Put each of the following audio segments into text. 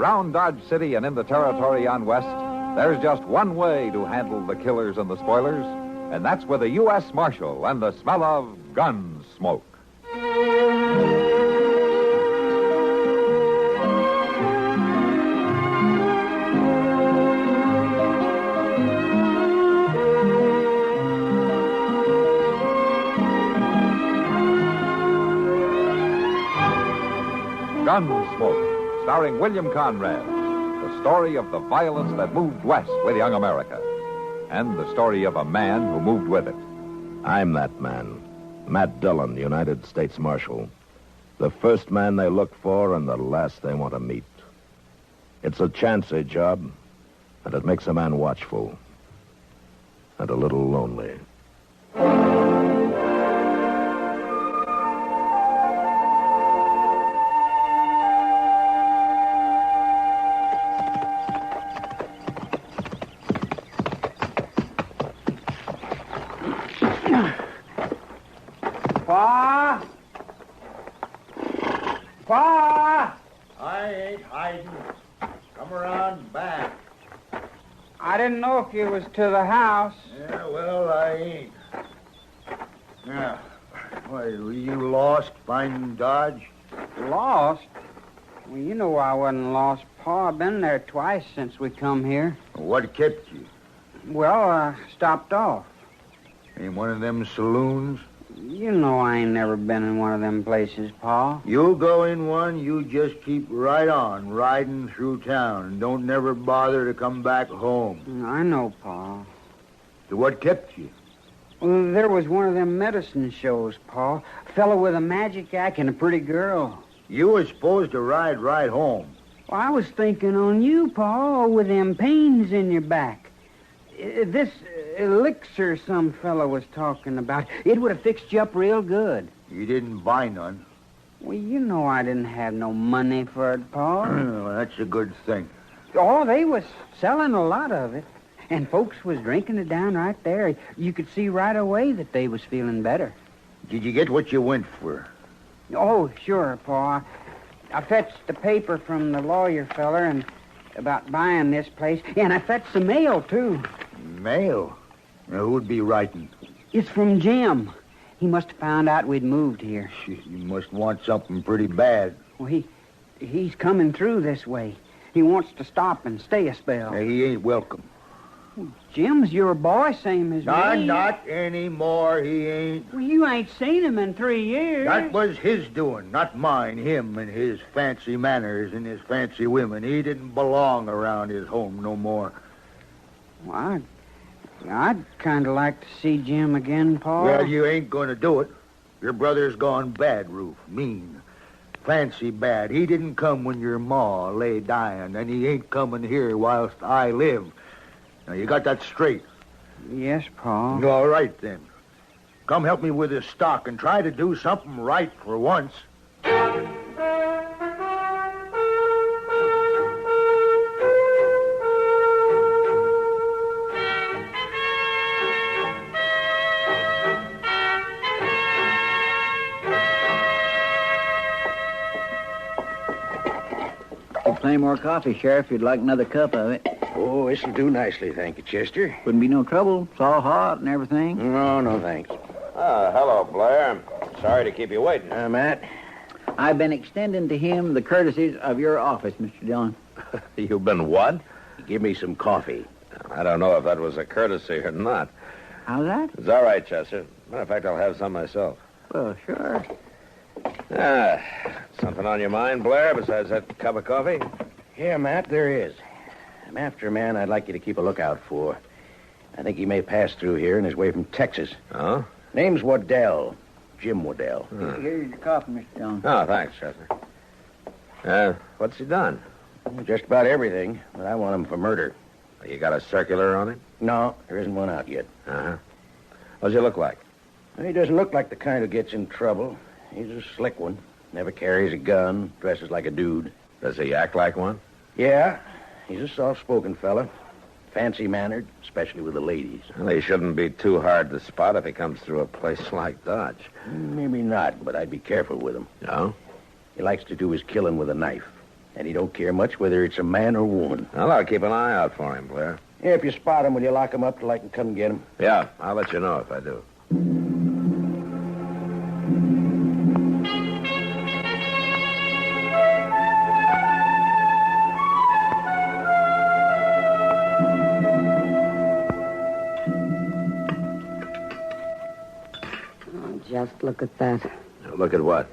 around Dodge City and in the territory on west, there's just one way to handle the killers and the spoilers, and that's with a U.S. Marshal and the smell of Gunsmoke. Gunsmoke, starring William Conrad, the story of the violence that moved west with young America, and the story of a man who moved with it. I'm that man, Matt Dillon, United States Marshal. The first man they look for and the last they want to meet. It's a chancy job, and it makes a man watchful and a little lonely. Pa? Pa? I ain't hiding. Come around back. I didn't know if you was to the house. Yeah, well, I ain't. Now, why, were you lost finding Dodge? Lost? Well, you know I wasn't lost, Pa. I've been there twice since we come here. What kept you? Well, I stopped off. In one of them saloons? You know I ain't never been in one of them places, Pa. You go in one, you just keep right on, riding through town, and don't never bother to come back home. I know, Pa. So what kept you? Well, there was one of them medicine shows, Pa. A fellow with a magic act and a pretty girl. You was supposed to ride right home. Well, I was thinking on you, Pa, with them pains in your back. This elixir some fellow was talking about, it would have fixed you up real good. You didn't buy none. Well, you know I didn't have no money for it, Pa. Well, that's a good thing. Oh, they was selling a lot of it. And folks was drinking it down right there. You could see right away that they was feeling better. Did you get what you went for? Oh, sure, Pa. I fetched the paper from the lawyer feller and about buying this place. And I fetched the mail, too. Mail? Now, who'd be writing? It's from Jim. He must have found out we'd moved here. You must want something pretty bad. Well, he's coming through this way. He wants to stop and stay a spell. Now, he ain't welcome. Jim's your boy, same as me. Not anymore, he ain't. Well, you ain't seen him in 3 years. That was his doing, not mine. Him and his fancy manners and his fancy women. He didn't belong around his home no more. Well, I'd kind of like to see Jim again, Pa. Well, you ain't going to do it. Your brother's gone bad, Ruth. Mean. Fancy bad. He didn't come when your ma lay dying, and he ain't coming here whilst I live. Now, you got that straight? Yes, Pa. All right, then. Come help me with this stock and try to do something right for once. Plenty more coffee, Sheriff, if you'd like another cup of it. Oh, this'll do nicely, thank you, Chester. Wouldn't be no trouble. It's all hot and everything. No, thanks. Hello, Blair. Sorry to keep you waiting. Matt? I've been extending to him the courtesies of your office, Mr. Dillon. You've been what? Give me some coffee. I don't know if that was a courtesy or not. How's that? It's all right, Chester. Matter of fact, I'll have some myself. Well, sure. Something on your mind, Blair, besides that cup of coffee? Yeah, Matt, there is. I'm after a man I'd like you to keep a lookout for. I think he may pass through here on his way from Texas. Oh? Name's Waddell. Jim Waddell. Here's your coffee, Mr. Dillon. Oh, thanks, Chester. What's he done? Just about everything, but I want him for murder. You got a circular on him? No, there isn't one out yet. Uh-huh. What does he look like? He doesn't look like the kind who gets in trouble. He's a slick one. Never carries a gun. Dresses like a dude. Does he act like one? Yeah. He's a soft-spoken fella. Fancy-mannered, especially with the ladies. Well, he shouldn't be too hard to spot if he comes through a place like Dodge. Maybe not, but I'd be careful with him. No? He likes to do his killing with a knife. And he don't care much whether it's a man or woman. Well, I'll keep an eye out for him, Blair. Yeah, if you spot him, will you lock him up till I can come get him? Yeah, I'll let you know if I do. Oh, just look at that. Look at what?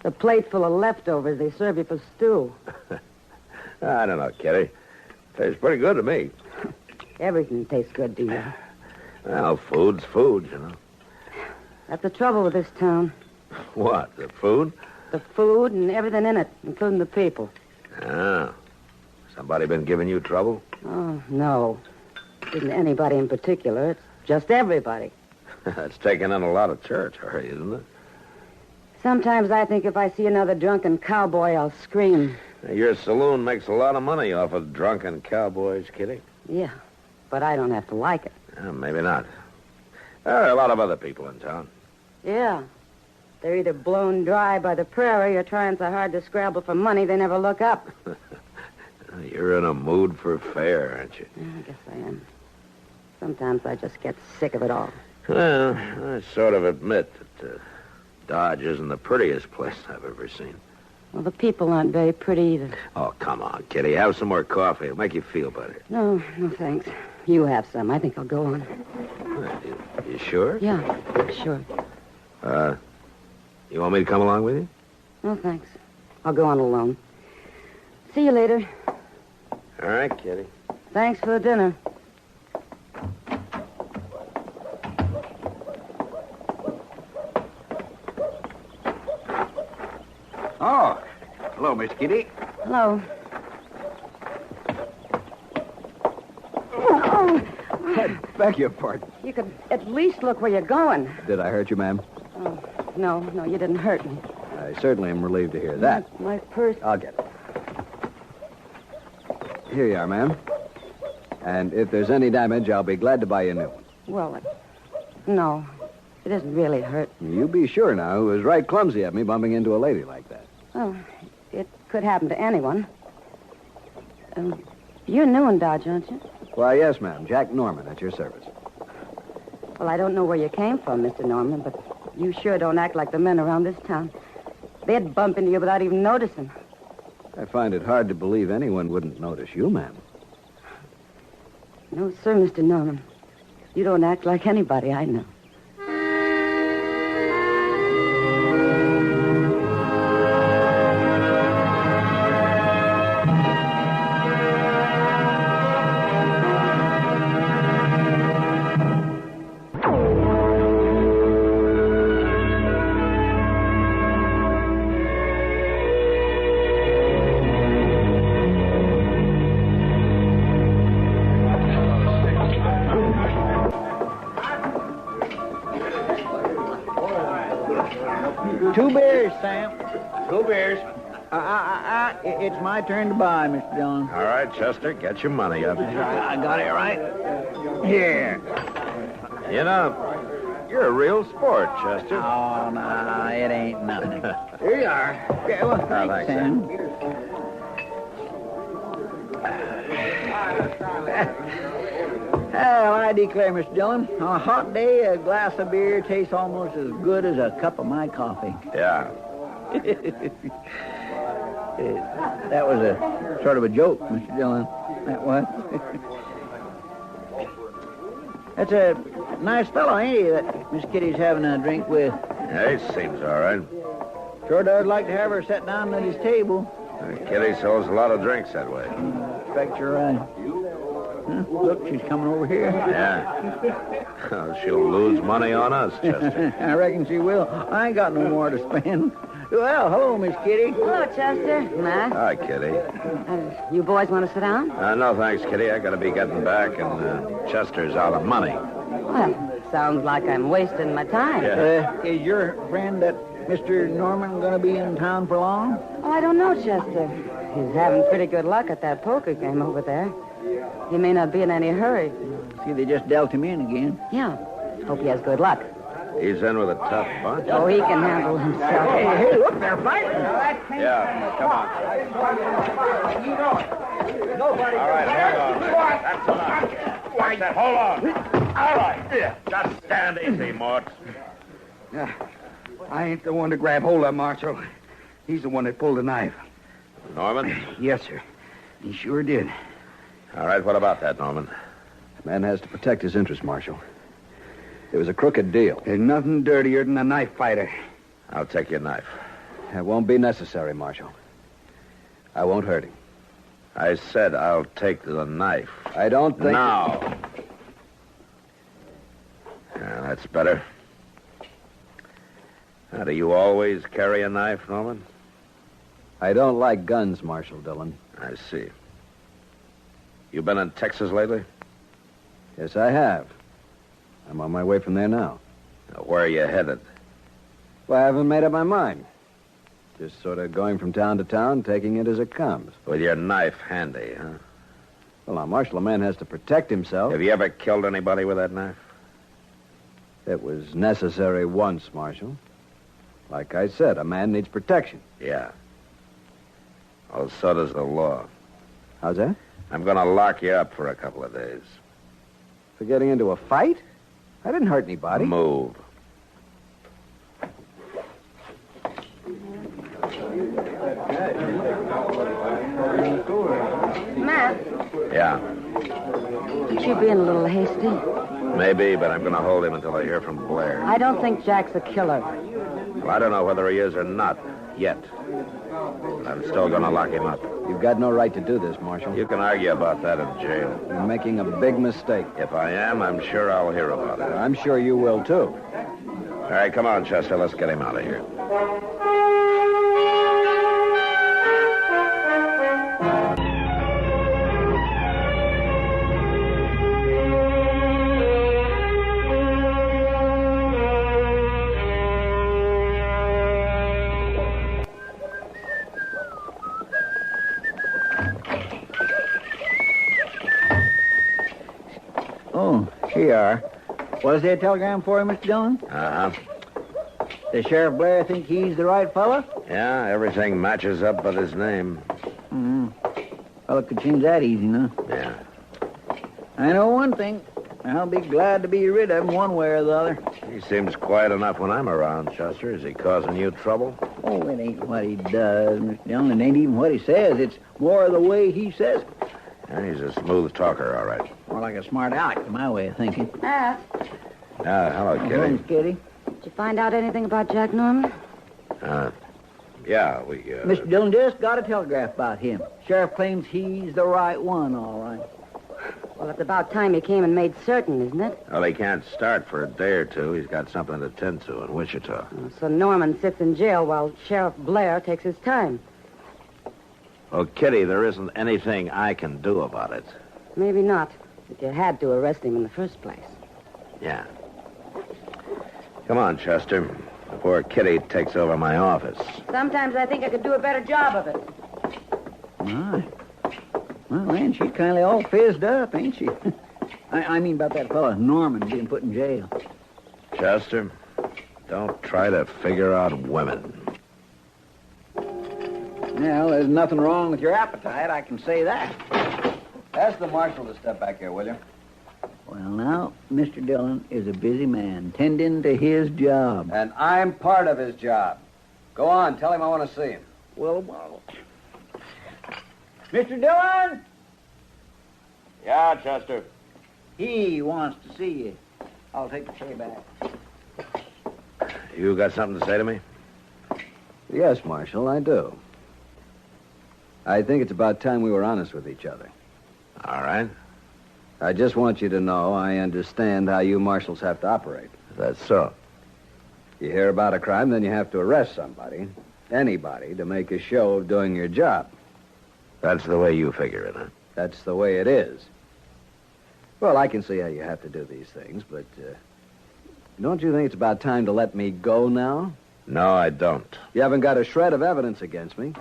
The plate full of leftovers they serve you for stew. I don't know, Kitty. Tastes pretty good to me. Everything tastes good to you. Well, food's food, you know. That's the trouble with this town. What, the food? The food and everything in it, including the people. Ah. Somebody been giving you trouble? Oh, no. It isn't anybody in particular. It's just everybody. That's taking in a lot of territory, isn't it? Sometimes I think if I see another drunken cowboy, I'll scream. Your saloon makes a lot of money off of drunken cowboys, Kitty. Yeah, but I don't have to like it. Maybe not. There are a lot of other people in town. Yeah. They're either blown dry by the prairie or trying so hard to scrabble for money they never look up. You're in a mood for fare, aren't you? Yeah, I guess I am. Sometimes I just get sick of it all. Well, I sort of admit that Dodge isn't the prettiest place I've ever seen. Well, the people aren't very pretty either. Oh, come on, Kitty. Have some more coffee. It'll make you feel better. No, thanks. You have some. I think I'll go on. You sure? Yeah, sure. You want me to come along with you? No, thanks. I'll go on alone. See you later. All right, Kitty. Thanks for the dinner. Oh, hello, Miss Kitty. Hello. Beg your pardon. You could at least look where you're going. Did I hurt you, ma'am? Oh, no, you didn't hurt me. I certainly am relieved to hear that. My purse. I'll get it. Here you are, ma'am. And if there's any damage, I'll be glad to buy you a new one. Well, no, it isn't really hurt. You be sure now. It was right clumsy of me bumping into a lady like that. Well, it could happen to anyone. You're new in Dodge, aren't you? Why, yes, ma'am. Jack Norman, at your service. Well, I don't know where you came from, Mr. Norman, but you sure don't act like the men around this town. They'd bump into you without even noticing. I find it hard to believe anyone wouldn't notice you, ma'am. No, sir, Mr. Norman. You don't act like anybody I know. Two beers, Sam. 2 beers. It's my turn to buy, Mr. Dillon. All right, Chester, get your money up. I got it right here. You know, you're a real sport, Chester. Oh, no, it ain't nothing. Here you are. Yeah, well, thanks, Sam. Well, I declare, Mr. Dillon, on a hot day, a glass of beer tastes almost as good as a cup of my coffee. Yeah. That was a sort of a joke, Mr. Dillon. That was. That's a nice fellow, ain't he, that Miss Kitty's having a drink with? Yeah, he seems all right. Sure does like to have her sit down at his table. Kitty sells a lot of drinks that way. Expect you're right. Huh? Look, she's coming over here. Yeah. She'll lose money on us, Chester. I reckon she will. I ain't got no more to spend. Well, hello, Miss Kitty. Hello, Chester. Matt. Hi, Kitty. You boys want to sit down? No, thanks, Kitty. I gotta be getting back, and Chester's out of money. Well, sounds like I'm wasting my time. Yeah. Is your friend, that Mr. Norman, going to be in town for long? Oh, I don't know, Chester. He's having pretty good luck at that poker game over there. He may not be in any hurry. See, they just dealt him in again. Yeah. Hope he has good luck. He's in with a tough bunch. Oh, he can handle himself. Hey, look, they're fighting. Yeah, come on. Nobody. All right, hold on. That's enough. That's it. Hold on. All right. Just stand easy, Mort. I ain't the one to grab hold of, Marshal. He's the one that pulled the knife. Norman? Yes, sir. He sure did. All right, what about that, Norman? Man has to protect his interests, Marshal. It was a crooked deal. There's nothing dirtier than a knife fighter. I'll take your knife. It won't be necessary, Marshal. I won't hurt him. I said I'll take the knife. I don't think... Now. Yeah, that's better. Now, do you always carry a knife, Norman? I don't like guns, Marshal Dillon. I see. You been in Texas lately? Yes, I have. I'm on my way from there now. Now, where are you headed? Well, I haven't made up my mind. Just sort of going from town to town, taking it as it comes. With your knife handy, huh? Well, now, Marshal, a man has to protect himself. Have you ever killed anybody with that knife? It was necessary once, Marshal. Like I said, a man needs protection. Yeah. Well, so does the law. How's that? I'm going to lock you up for a couple of days. For getting into a fight? I didn't hurt anybody. Move. Matt, Yeah, aren't you being a little hasty? maybe, but I'm going to hold him until I hear from Blair. I don't think Jack's a killer. Well, I don't know whether he is or not yet. But I'm still going to lock him up. You've got no right to do this, Marshal. You can argue about that in jail. You're making a big mistake. If I am, I'm sure I'll hear about it. I'm sure you will, too. All right, come on, Chester. Let's get him out of here. Oh, here you are. Was there a telegram for you, Mr. Dillon? Uh-huh. Does Sheriff Blair think he's the right fellow? Yeah, everything matches up but his name. Hmm. Well, it could seem that easy, huh? Yeah. I know one thing. I'll be glad to be rid of him one way or the other. He seems quiet enough when I'm around, Chester. Is he causing you trouble? Oh, it ain't what he does, Mr. Dillon. It ain't even what he says. It's more the way he says it. Yeah, he's a smooth talker, all right. More like a smart aleck, to my way of thinking. Matt, Hello, Kitty. Thanks, Kitty. did you find out anything about Jack Norman? Yeah, we, Mr. Dillon just got a telegraph about him. Sheriff claims he's the right one, all right. Well, it's about time he came and made certain, isn't it? Well, he can't start for a day or two. He's got something to tend to in Wichita. So Norman sits in jail while Sheriff Blair takes his time. Well, Kitty, there isn't anything I can do about it. Maybe not, but you had to arrest him in the first place. Yeah. Come on, Chester, before Kitty takes over my office. Sometimes I think I could do a better job of it. My. Well, man, she's kind of all fizzed up, ain't she? I mean about that fella Norman being put in jail. Chester, don't try to figure out women. Well, there's nothing wrong with your appetite, I can say that. Ask the marshal to step back here, will you? Well, now, Mr. Dillon is a busy man, tending to his job. And I'm part of his job. Go on, tell him I want to see him. Well, Mr. Dillon, Yeah, Chester. he wants to see you. I'll take the tray back. You got something to say to me? Yes, Marshal, I do. I think it's about time we were honest with each other. All right. I just want you to know I understand how you marshals have to operate. That's so. You hear about a crime, then you have to arrest somebody, anybody, to make a show of doing your job. That's the way you figure it, huh? That's the way it is. Well, I can see how you have to do these things, but don't you think it's about time to let me go now? No, I don't. You haven't got a shred of evidence against me.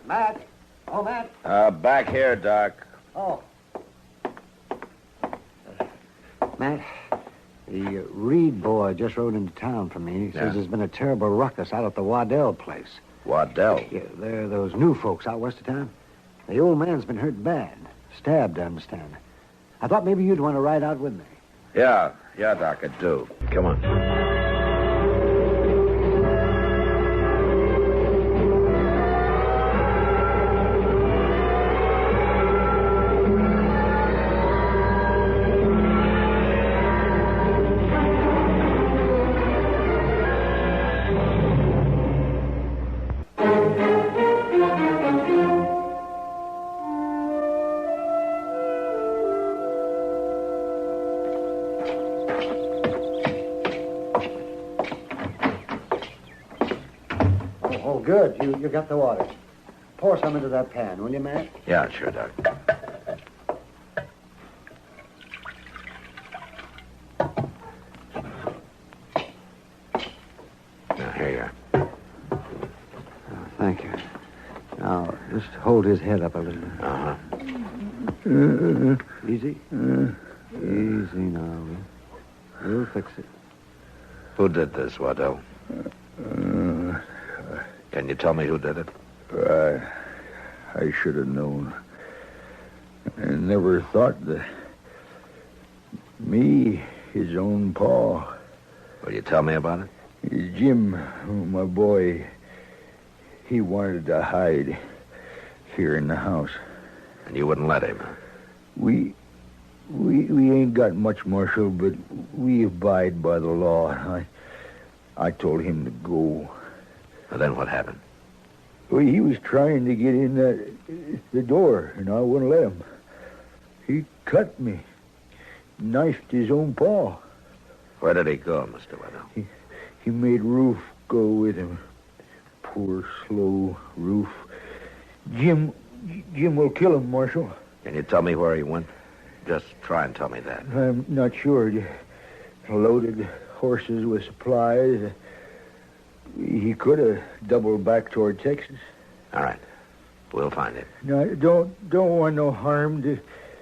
Matt. Oh, Matt. Back here, Doc. Oh. Matt, The Reed boy just rode into town for me. He says there's been a terrible ruckus out at the Waddell place. Waddell? Yeah, they're those new folks out west of town. The old man's been hurt bad. Stabbed, I understand. I thought maybe you'd want to ride out with me. Yeah, Doc, I do. Come on. Good. You got the water. Pour some into that pan, will you, Matt? Yeah, sure, Doc. Now, here you are. Oh, thank you. Now, just hold his head up a little. Uh-huh. Easy. Easy now. We'll fix it. Who did this, Waddell? Can you tell me who did it? I should have known. I never thought that me, his own pa. Will you tell me about it? Jim, my boy, he wanted to hide here in the house. And you wouldn't let him, huh? We ain't got much, Marshal, but we abide by the law. I told him to go. Well, then what happened? Well, he was trying to get in the door, and I wouldn't let him. He cut me, knifed his own paw. Where did he go, Mr. Waddell? He made Roof go with him. Poor, slow Roof. Jim will kill him, Marshal. Can you tell me where he went? Just try and tell me that. I'm not sure. Loaded horses with supplies. He could have doubled back toward Texas. All right. We'll find him. No, don't want no harm to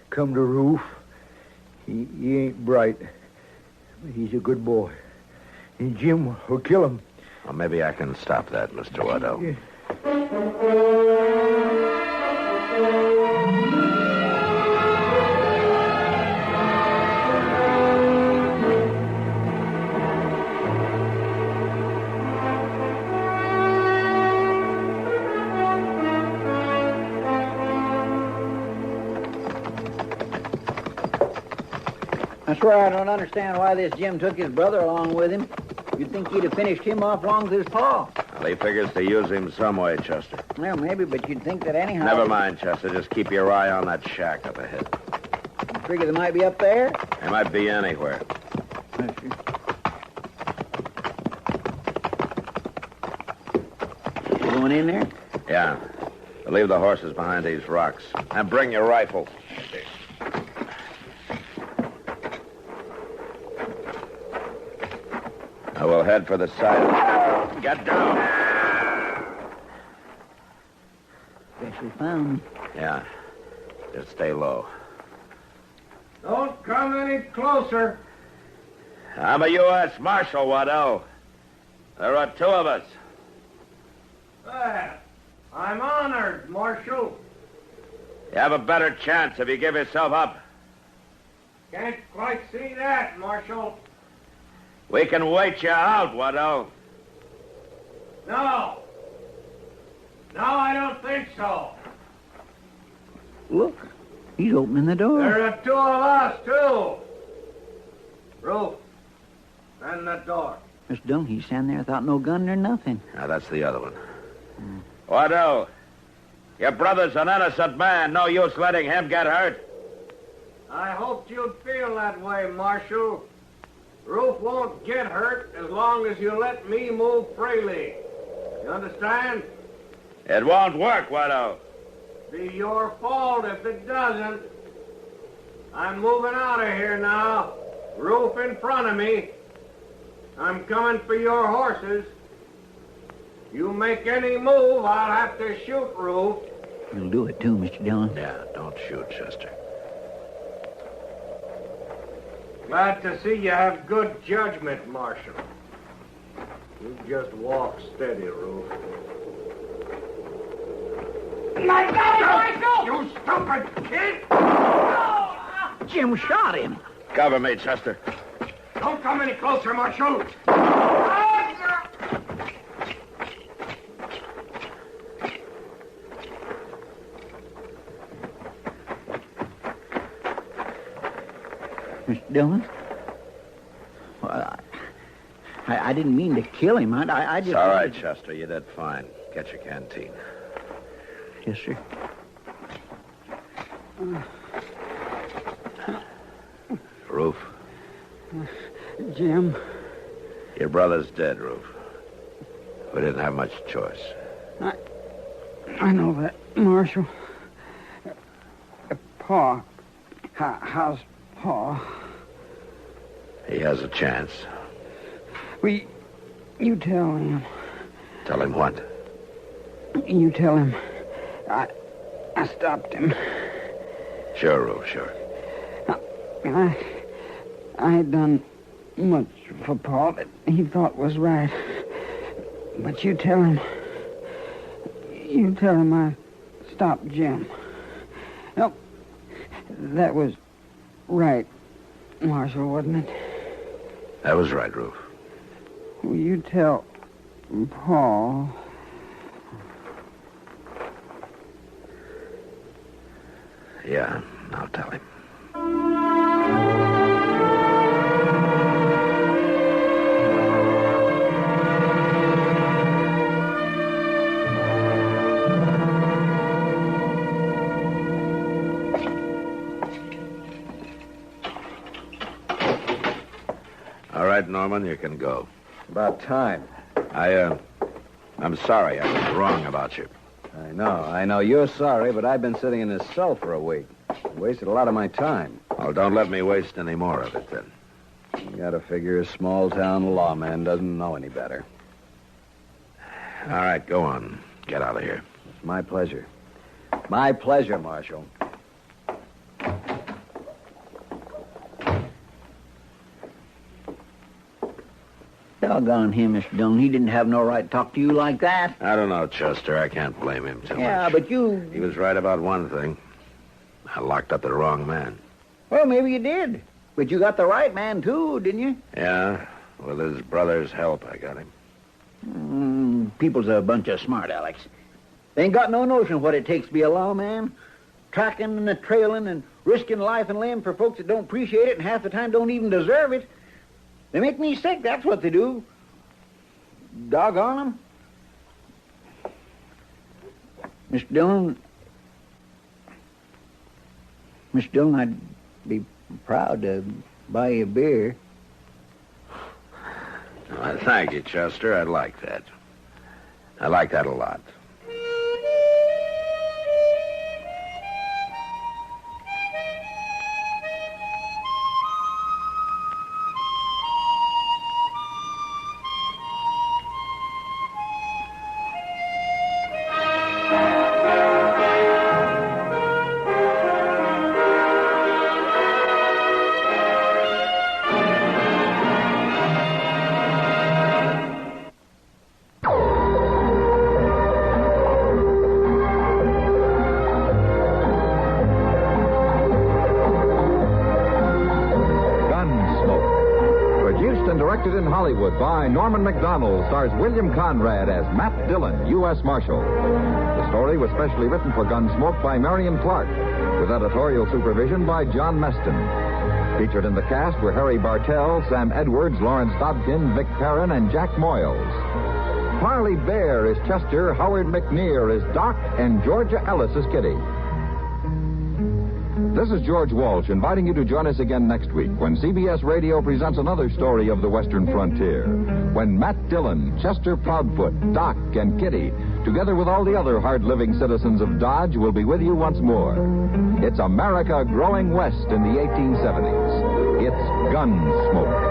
come to Roof. He ain't bright. He's a good boy. And Jim will kill him. Well, maybe I can stop that, Mr. Waddell. Yeah. I swear I don't understand why this Jim took his brother along with him. You'd think he'd have finished him off long with his paw. Well, he figures to use him some way, Chester. Well, maybe, but you'd think that anyhow... Never mind, Chester. Just keep your eye on that shack up ahead. You figure they might be up there? They might be anywhere. You going in there? Yeah. But leave the horses behind these rocks. And bring your rifle. I will head for the side. Get down. Guess we found him. Yeah. Just stay low. Don't come any closer. I'm a U.S. Marshal, Waddell. There are two of us. Well, I'm honored, Marshal. You have a better chance if you give yourself up. Can't quite see that, Marshal. We can wait you out, Waddell. No. No, I don't think so. Look, he's opening the door. There are two of us, too. Roof, and the door. Mr. Dillon, he's standing there without no gun or nothing. Now, that's the other one. Waddell, your brother's an innocent man. No use letting him get hurt. I hoped you'd feel that way, Marshal. Roof won't get hurt as long as you let me move freely. You understand? It won't work, Waddell. Be your fault if it doesn't. I'm moving out of here now. Roof in front of me. I'm coming for your horses. You make any move, I'll have to shoot Roof. You'll do it, too, Mr. Dillon. Yeah, don't shoot, Chester. Glad to see you have good judgment, Marshal. You just walk steady, Ruth. My God, Marshal! You stupid kid! Jim shot him. Cover me, Chester. Don't come any closer, Marshal. Mr. Dillon? Well, I didn't mean to kill him. I just... It's all right, Chester. You did fine. Get your canteen. Yes, sir. Roof, Jim, your brother's dead, Roof. We didn't have much choice. I know that, Marshal. Pa, how's Pa? He has a chance. You tell him. Tell him what? You tell him. I stopped him. Sure, Roof, sure. I had done much for Pa that he thought was right. But you tell him. You tell him I stopped Jim. No, that was right, Marshal, wasn't it? That was right, Roof. Will you tell Paul? Yeah, I'll tell him. All right, Norman, you can go. About time. I'm sorry. I was wrong about you. I know. You're sorry, but I've been sitting in this cell for a week. Wasted a lot of my time. Well, don't let me waste any more of it, then. You gotta figure a small-town lawman doesn't know any better. All right, go on. Get out of here. It's my pleasure. My pleasure, Marshal. Doggone him, Mr. Dillon. He didn't have no right to talk to you like that. I don't know, Chester. I can't blame him too much. Yeah, but you... He was right about one thing. I locked up the wrong man. Well, maybe you did. But you got the right man, too, didn't you? Yeah, with his brother's help, I got him. People's a bunch of smart Alecks. They ain't got no notion what it takes to be a lawman. Tracking and trailing and risking life and limb for folks that don't appreciate it and half the time don't even deserve it. They make me sick, that's what they do. Doggone them. Mr. Dillon, I'd be proud to buy you a beer. Well, thank you, Chester. I'd like that. I like that a lot. In Hollywood by Norman Macdonald, stars William Conrad as Matt Dillon, U.S. Marshal. The story was specially written for Gunsmoke by Marion Clark, with editorial supervision by John Meston. Featured in the cast were Harry Bartell, Sam Edwards, Lawrence Dobkin, Vic Perrin, and Jack Moyles. Parley Bear is Chester, Howard McNear is Doc, and Georgia Ellis is Kitty. This is George Walsh inviting you to join us again next week when CBS Radio presents another story of the Western frontier. When Matt Dillon, Chester Proudfoot, Doc, and Kitty, together with all the other hard-living citizens of Dodge, will be with you once more. It's America growing west in the 1870s. It's Gunsmoke.